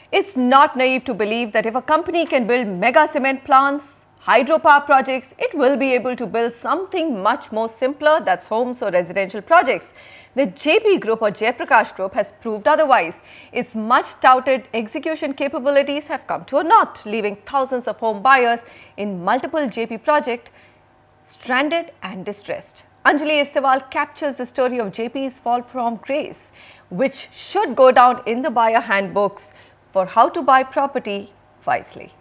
It's not naive to believe that if a company can build mega cement plants, hydropower projects, it will be able to build something much more simpler, that's homes or residential projects. The Jaypee Group or Jayprakash Group has proved otherwise. Its much touted execution capabilities have come to a naught, leaving thousands of home buyers in multiple Jaypee projects stranded and distressed. Anjali Istiwal captures the story of Jaypee's fall from grace, which should go down in the buyer handbooks for how to buy property wisely.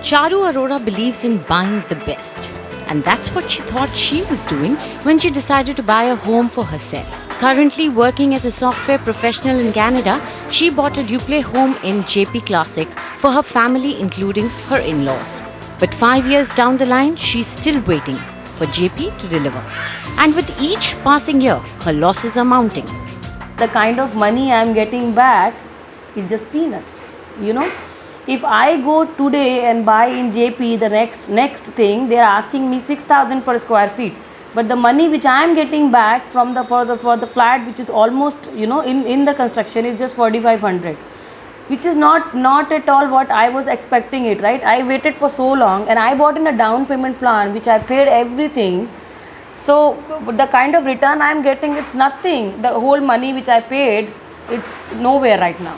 Charu Arora believes in buying the best, and that's what she thought she was doing when she decided to buy a home for herself. Currently working as a software professional in Canada, she bought a duplex home in Jaypee Classic for her family, including her in-laws. But 5 years down the line, she's still waiting for Jaypee to deliver. And with each passing year, her losses are mounting. The kind of money I'm getting back is just peanuts, you know. If I go today and buy in Jaypee the next thing, they are asking me 6,000 per square feet. But the money which I am getting back from for the flat, which is almost, you know, in the construction, is just 4,500, which is not at all what I was expecting it, right? I waited for so long and I bought in a down payment plan which I paid everything. So the kind of return I am getting, it's nothing. The whole money which I paid, it's nowhere right now.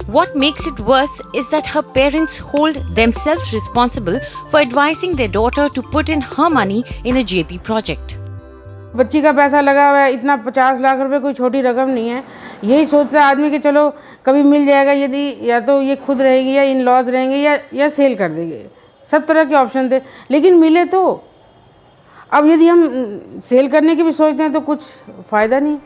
What makes it worse is that her parents hold themselves responsible for advising their daughter to put in her money in a Jaypee project. बच्ची का पैसा लगा हुआ है, इतना 50 लाख रुपए कोई छोटी रकम नहीं है। यही सोचता है आदमी कि चलो कभी मिल जाएगा, यदि या तो ये खुद रहेगी या इन लॉज रहेंगे या सेल कर देंगे। सब तरह के ऑप्शन थे, लेकिन मिले तो अब यदि हम सेल करने की भी सोचते हैं तो कुछ फ़ायदा नहीं।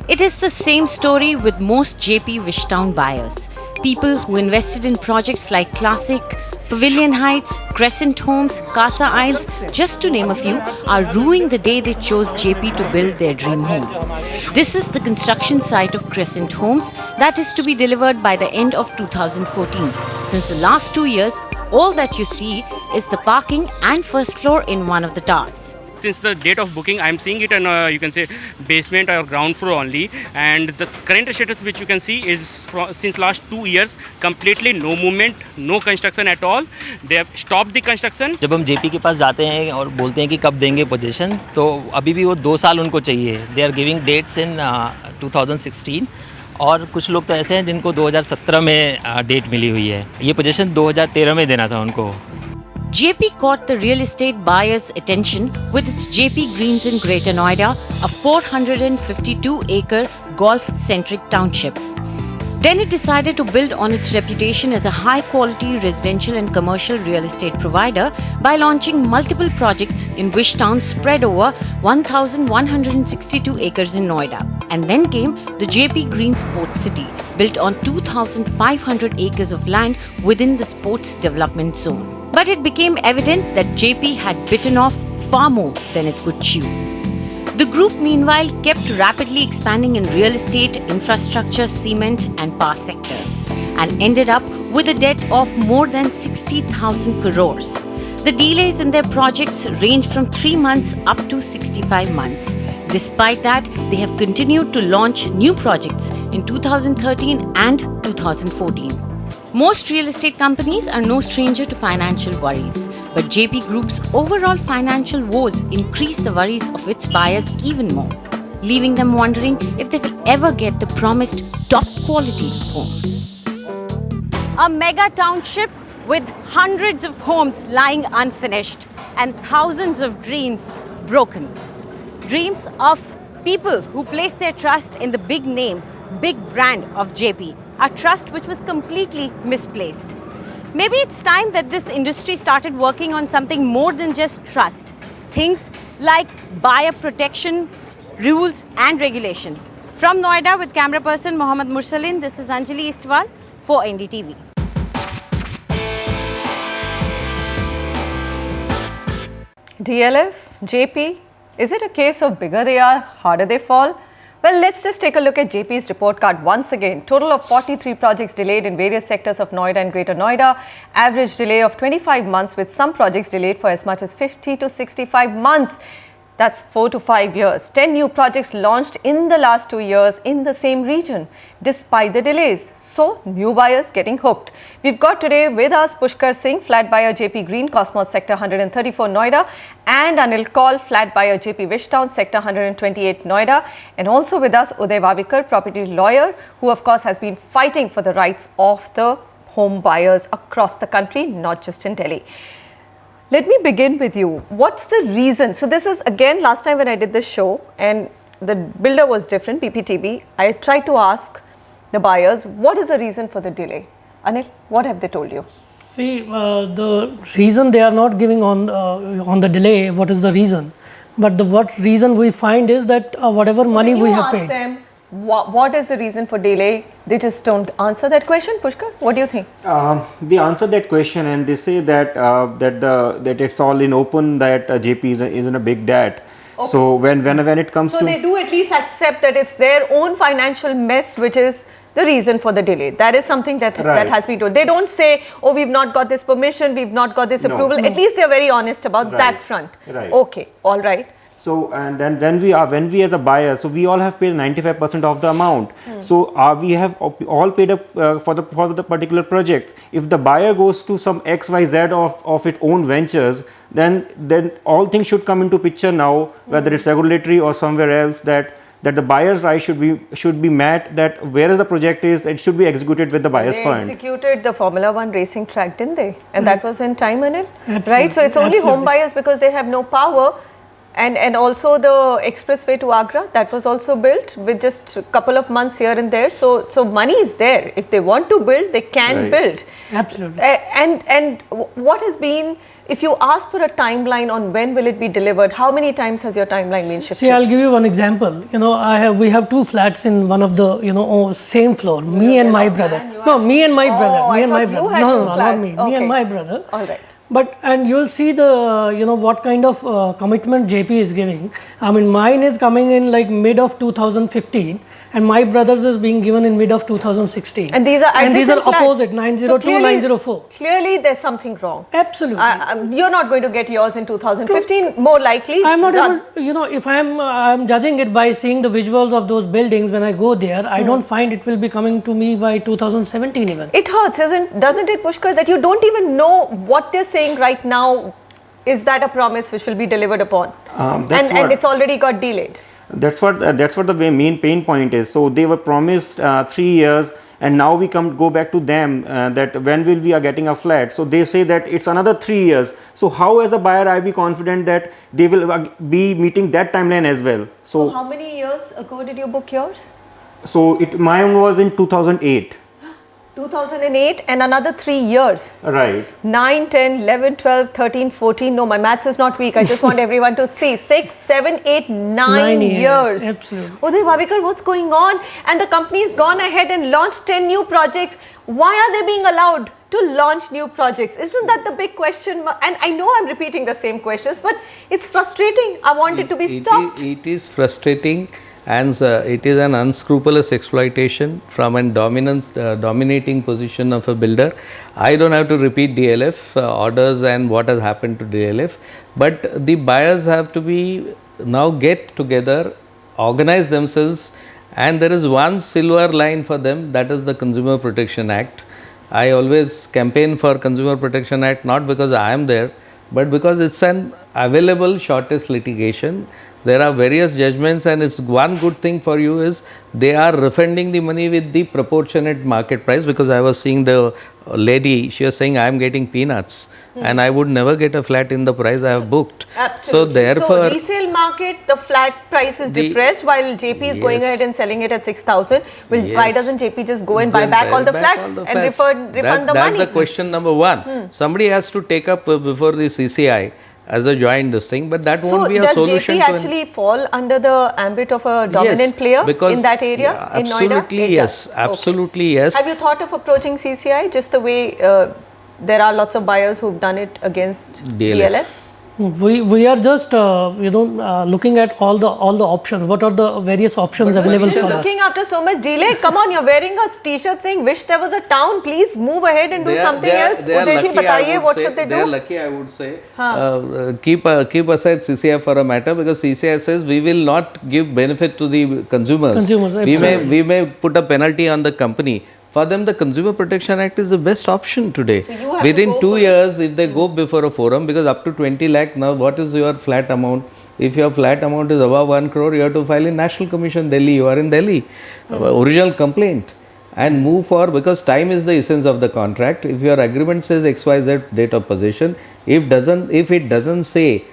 It is the same story with most Jaypee Wishtown buyers. People who invested in projects like Classic, Pavilion Heights, Crescent Homes, Casa Isles, just to name a few, are ruining the day they chose Jaypee to build their dream home. This is the construction site of Crescent Homes that is to be delivered by the end of 2014. Since the last 2 years, all that you see is the parking and first floor in one of the towers. Since the date of booking, I am seeing it in you can say basement or ground floor only, and the current status which you can see is since last 2 years completely no movement, no construction at all. They have stopped the construction. जब हम JP के पास जाते हैं और बोलते हैं कि कब देंगे पोजीशन, तो अभी भी वो 2 साल उनको चाहिए. दे आर गिविंग डेट्स इन 2016 और कुछ लोग तो ऐसे हैं जिनको 2017 में डेट मिली हुई है. ये पोजीशन 2013 में देना था उनको. Jaypee caught the real estate buyers' attention with its Jaypee Greens in Greater Noida, a 452-acre golf-centric township. Then it decided to build on its reputation as a high-quality residential and commercial real estate provider by launching multiple projects in Wishtown spread over 1,162 acres in Noida. And then came the Jaypee Green Sports City, built on 2,500 acres of land within the sports development zone. But it became evident that Jaypee had bitten off far more than it could chew. The group meanwhile kept rapidly expanding in real estate, infrastructure, cement and power sectors and ended up with a debt of more than 60,000 crores. The delays in their projects range from 3 months up to 65 months. Despite that, they have continued to launch new projects in 2013 and 2014. Most real estate companies are no stranger to financial worries, but Jaypee Group's overall financial woes increase the worries of its buyers even more, leaving them wondering if they will ever get the promised top quality home. A mega township with hundreds of homes lying unfinished and thousands of dreams broken. Dreams of people who place their trust in the big name, big brand of Jaypee, a trust which was completely misplaced. Maybe it's time that this industry started working on something more than just trust. Things like buyer protection, rules and regulation. From Noida with camera person Mohammad Mursalin, this is Anjali Istiwal for NDTV. DLF, Jaypee, is it a case of bigger they are, harder they fall? Well, let's just take a look at Jaypee's report card once again. Total of 43 projects delayed in various sectors of Noida and Greater Noida. Average delay of 25 months with some projects delayed for as much as 50 to 65 months. That's 4 to 5 years. 10 new projects launched in the last 2 years in the same region, despite the delays. So, new buyers getting hooked. We've got today with us Pushkar Singh, flat buyer Jaypee Green, Cosmos Sector 134 Noida, and Anil Kaul, flat buyer Jaypee Wishtown, Sector 128 Noida, and also with us Uday Vavikar, property lawyer, who of course has been fighting for the rights of the home buyers across the country, not just in Delhi. Let me begin with you. What's the reason? So this is again last time when I did this show and the builder was different, PPTB. I tried to ask the buyers, what is the reason for the delay? Anil, what have they told you? See, the reason they are not giving on the delay, what is the reason? But what reason we find is that whatever money we have paid. Them, what is the reason for delay? They just don't answer that question. Pushkar, what do you think? They answer that question and they say that that it's all in open, that JP is in a big debt. Okay. So when it comes so to, they do at least accept that it's their own financial mess which is the reason for the delay. That is something that has been told. They don't say, oh, we've not got this permission, we've not got this approval. At least they're very honest about that front. Right. Okay, all right. So and then when we as a buyer, so we all have paid 95% of the amount. So we have all paid up for the particular project. If the buyer goes to some XYZ of its own ventures, then all things should come into picture now, whether it's regulatory or somewhere else, that the buyer's right should be met, that whereas the project is, it should be executed with the buyer's fund. They executed the Formula 1 racing track, didn't they? And that was in time, Anil? Absolutely. Right? So it's only home buyers because they have no power. And also the expressway to Agra, that was also built with just a couple of months here and there. So money is there. If they want to build, they can build. Absolutely. And what has been, if you ask for a timeline on when will it be delivered, how many times has your timeline been shifted? See, I'll give you one example. We have two flats in one of the, same floor. Me and my brother. No, me and my brother. Me and my brother. No, not me. Me and my brother. All right. And you'll see the, what kind of commitment JP is giving. I mean, mine is coming in like mid of 2015 and my brother's is being given in mid of 2016. And these are opposite, 902, 904. Clearly, there's something wrong. Absolutely. You're not going to get yours in 2015, more likely. I'm not able, if I'm judging it by seeing the visuals of those buildings when I go there, I don't find it will be coming to me by 2017 even. It hurts, doesn't it, Pushkar, that you don't even know what they're saying right now. Is that a promise which will be delivered upon? And it's already got delayed. That's what the main pain point is. So they were promised 3 years, and now we go back to them that when will we are getting a flat. So they say that it's another 3 years. So how as a buyer I be confident that they will be meeting that timeline as well? So how many years ago did you book yours? So mine was in 2008. 2008 and another 3 years. Right. 9, 10, 11, 12, 13, 14. No, my maths is not weak. I just want everyone to see. 6, 7, 8, 9 years. Absolutely. Uday Vavikar, what's going on? And the company's gone ahead and launched 10 new projects. Why are they being allowed to launch new projects? Isn't that the big question? And I know I'm repeating the same questions, but it's frustrating. I want it to be stopped. It is frustrating. And it is an unscrupulous exploitation from a dominating position of a builder. I don't have to repeat DLF orders and what has happened to DLF, but the buyers have to now get together, organize themselves, and there is one silver line for them, that is the Consumer Protection Act. I always campaign for Consumer Protection Act, not because I am there, but because it's an available shortest litigation. There are various judgments, and it's one good thing for you is they are refunding the money with the proportionate market price, because I was seeing the lady, she was saying I am getting peanuts and I would never get a flat in the price I have booked. Absolutely. So therefore, resale market, the flat price is depressed while JP is going ahead and selling it at 6,000. Why doesn't JP just go and buy back all the flats and refund the money? That's the question number one. Somebody has to take up before the CCI as a joint this thing, but that won't be a solution. So does JP actually fall under the ambit of a dominant player in that area, in Noida? Absolutely yes, absolutely yes. Have you thought of approaching CCI just the way there are lots of buyers who've done it against DLF? We are just looking at all the options. What are the various options available for us? Looking after so much delay. Come on, you're wearing a t-shirt saying "Wish there was a town." Please move ahead and do something else. Uday ji, bataiye, what should they do? They are lucky, I would say. Keep aside CCI for a matter, because CCI says we will not give benefit to the consumers. We may put a penalty on the company. For them, the Consumer Protection Act is the best option today. So within 2 years, if they go before a forum, because up to 20 lakh now, what is your flat amount? If your flat amount is above 1 crore, you have to file in National Commission, Delhi. You are in Delhi. Original complaint. And move forward, because time is the essence of the contract. If your agreement says XYZ date of possession, if it doesn't say,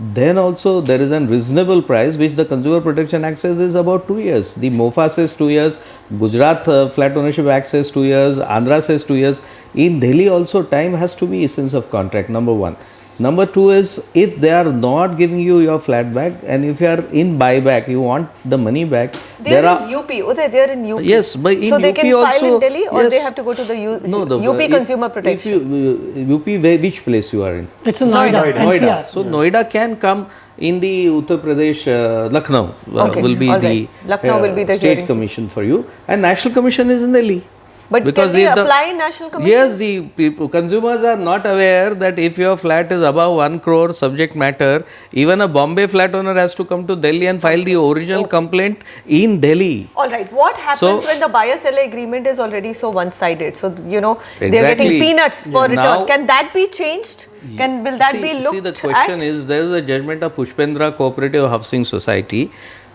then also there is a reasonable price, which the Consumer Protection Act says is about 2 years. The MOFA says 2 years, Gujarat Flat Ownership Act says 2 years, Andhra says 2 years. In Delhi also time has to be essence of contract, number one. Number two is, if they are not giving you your flat back, and if you are in buyback, you want the money back. They are in UP. Uday, they are in UP. Yes, but in so UP they can also, file in Delhi, or yes, they have to go to the UP Consumer Protection. UP, which place you are in? It's in Noida. So Noida can come in the Uttar Pradesh, Lucknow will be the Lucknow will be the state commission for you, and National Commission is in Delhi. But because can they apply in National Commission? Yes, the consumers are not aware that if your flat is above 1 crore subject matter, even a Bombay flat owner has to come to Delhi and file the original complaint in Delhi. Alright, what happens when the buyer-seller agreement is already so one-sided? So, they're getting peanuts for return. Can that be changed? Will that be looked at? See, the question is, there is a judgment of Pushpendra Cooperative Housing Society,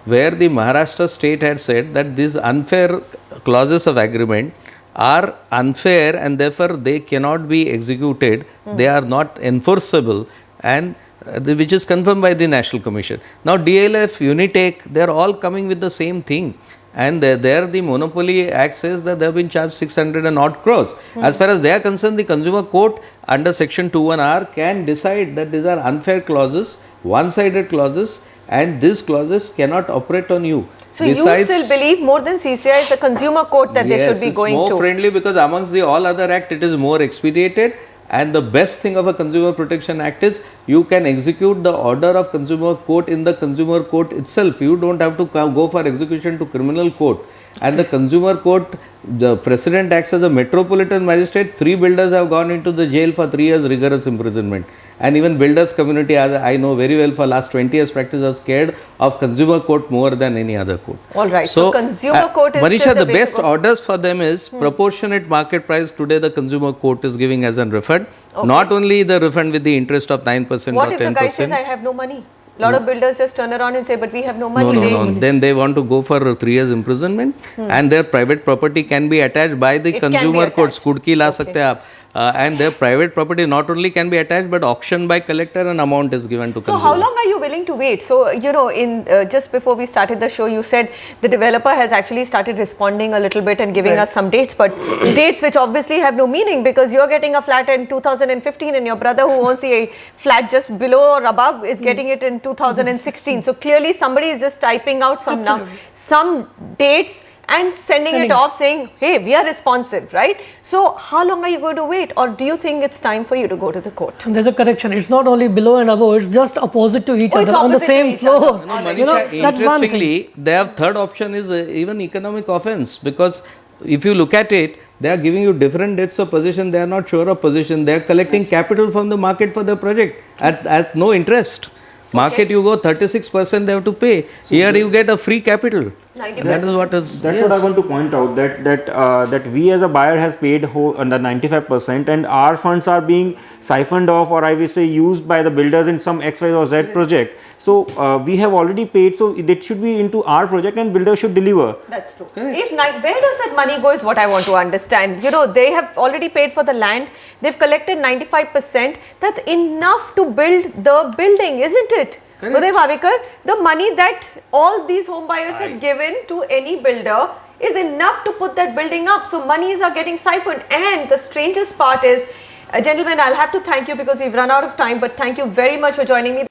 where the Maharashtra state had said that these unfair clauses of agreement are unfair, and therefore they cannot be executed, they are not enforceable, and which is confirmed by the National Commission. Now DLF, Unitech, they are all coming with the same thing, and there the Monopoly Act says that they have been charged 600 and odd crores. As far as they are concerned, the Consumer Court under section 21R can decide that these are unfair clauses, one-sided clauses, and these clauses cannot operate on you. So besides, you still believe more than CCI is the Consumer Court that they should be going to? Yes, it's more friendly, because amongst the all other act, it is more expedited, and the best thing of a Consumer Protection Act is you can execute the order of Consumer Court in the Consumer Court itself. You don't have to go for execution to Criminal Court. And the Consumer Court, the President acts as a metropolitan magistrate. 3 builders have gone into the jail for 3 years rigorous imprisonment. And even builders community, as I know very well, for last 20 years practice, are scared of Consumer Court more than any other court. Alright, so Consumer Court is Manisha, the best orders for them is proportionate market price. Today the Consumer Court is giving as a refund. Not only the refund with the interest of 9% or 10%. What if the guy says, I have no money? A lot of builders just turn around and say, but we have no money. No. Then they want to go for 3 years imprisonment, and their private property can be attached by the Consumer Court. Skudki la sakte aap. And their private property not only can be attached, but auctioned by collector, and amount is given to consumer. So how long are you willing to wait? So, in just before we started the show, you said the developer has actually started responding a little bit and giving us some dates, but dates which obviously have no meaning, because you're getting a flat in 2015 and your brother who owns the flat just below or above is getting it in 2016. So clearly somebody is just typing out some dates and sending it off saying, hey, we are responsive, right? So how long are you going to wait, or do you think it's time for you to go to the court? And there's a correction. It's not only below and above, it's just opposite to each other on the same floor. No, Manisha, interestingly, their third option is even economic offense, because if you look at it, they are giving you different dates of possession, they are not sure of possession, they are collecting capital from the market for the project at no interest. Market you go 36% they have to pay. So here you get a free capital. That is what is. That's what I want to point out, that we as a buyer has paid under 95%, and our funds are being siphoned off, or I will say used by the builders in some X, Y or Z project. So we have already paid, so it should be into our project, and builders should deliver. That's true. Where does that money go is what I want to understand. They have already paid for the land. They've collected 95%. That's enough to build the building, isn't it? Uday Bhavekar, the money that all these home buyers have given to any builder is enough to put that building up. So monies are getting siphoned. And the strangest part is, gentlemen, I'll have to thank you because we've run out of time, but thank you very much for joining me.